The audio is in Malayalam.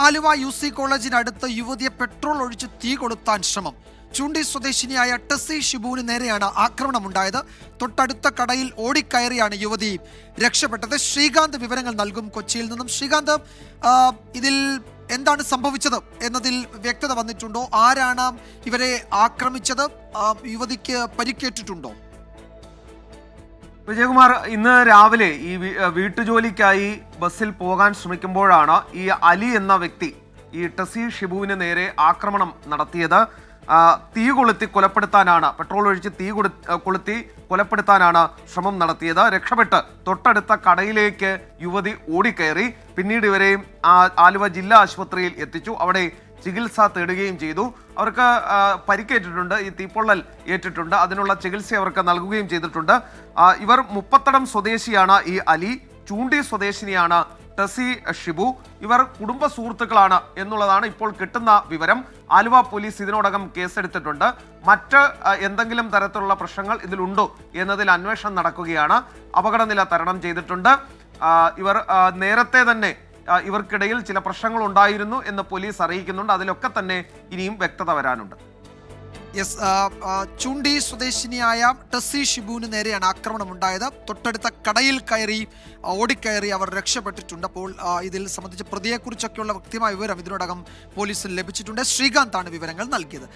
ആലുവ UC കോളേജിനടുത്ത് യുവതിയെ പെട്രോൾ ഒഴിച്ച് തീ കൊളുത്താൻ ശ്രമം. ചൂണ്ടി സ്വദേശിനിയായ ടെസ്സി ഷിബുവിന് നേരെയാണ് ആക്രമണമുണ്ടായത്. തൊട്ടടുത്ത കടയിൽ ഓടിക്കയറിയാണ് യുവതി രക്ഷപ്പെട്ടത്. ശ്രീകാന്ത് വിവരങ്ങൾ നൽകും കൊച്ചിയിൽ നിന്നും. ശ്രീകാന്ത്, ഇതിൽ എന്താണ് സംഭവിച്ചത് എന്നതിൽ വ്യക്തത വന്നിട്ടുണ്ടോ? ആരാണ് ഇവരെ ആക്രമിച്ചത്? യുവതിക്ക് പരിക്കേറ്റിട്ടുണ്ടോ? വിജയകുമാർ, ഇന്ന് രാവിലെ ഈ വീട്ടുജോലിക്കായി ബസ്സിൽ പോകാൻ ശ്രമിക്കുമ്പോഴാണ് ഈ അലി എന്ന വ്യക്തി ഈ ടെസ്സി ഷിബുവിന് നേരെ ആക്രമണം നടത്തിയത്. തീ കൊളുത്തി കൊലപ്പെടുത്താനാണ്, പെട്രോൾ ഒഴിച്ച് തീ കൊളുത്തി കൊലപ്പെടുത്താനാണ് ശ്രമം നടത്തിയത്. രക്ഷപ്പെട്ട് തൊട്ടടുത്ത കടയിലേക്ക് യുവതി ഓടിക്കയറി. പിന്നീട് ഇവരെയും ആലുവ ജില്ലാ ആശുപത്രിയിൽ എത്തിച്ചു. അവിടെ ചികിത്സ തേടുകയും ചെയ്തു. അവർക്ക് പരിക്കേറ്റിട്ടുണ്ട്, ഈ തീപ്പൊള്ളൽ ഏറ്റിട്ടുണ്ട്. അതിനുള്ള ചികിത്സ അവർക്ക് നൽകുകയും ചെയ്തിട്ടുണ്ട്. ഇവർ മുപ്പത്തടം സ്വദേശിയാണ് ഈ അലി, ചൂണ്ടി സ്വദേശിനിയാണ് ടെസ്സി ഷിബു. ഇവർ കുടുംബ സുഹൃത്തുക്കളാണ് എന്നുള്ളതാണ് ഇപ്പോൾ കിട്ടുന്ന വിവരം. ആലുവ പോലീസ് ഇതിനോടകം കേസെടുത്തിട്ടുണ്ട്. മറ്റ് എന്തെങ്കിലും തരത്തിലുള്ള പ്രശ്നങ്ങൾ ഇതിലുണ്ടോ എന്നതിൽ അന്വേഷണം നടക്കുകയാണ്. അപകടനില തരണം ചെയ്തിട്ടുണ്ട്. ഇവർ നേരത്തെ തന്നെ ഇവർക്കിടയിൽ ചില പ്രശ്നങ്ങൾ ഉണ്ടായിരുന്നു എന്ന് പോലീസ് അറിയിക്കുന്നുണ്ട്. അതിലൊക്കെ തന്നെ ഇനിയും വ്യക്തത വരാനുണ്ട്. ചൂണ്ടി സ്വദേശിനിയായ ടെസ്സി ഷിബുവിന് നേരെയാണ് ആക്രമണം ഉണ്ടായത്. തൊട്ടടുത്ത കടയിൽ ഓടിക്കയറി അവർ രക്ഷപ്പെട്ടിട്ടുണ്ട്. അപ്പോൾ ഇതിൽ സംബന്ധിച്ച് പ്രതിയെക്കുറിച്ചൊക്കെയുള്ള വ്യക്തമായ വിവരം ഇതിനോടകം പോലീസിന് ലഭിച്ചിട്ടുണ്ട്. ശ്രീകാന്താണ് വിവരങ്ങൾ നൽകിയത്.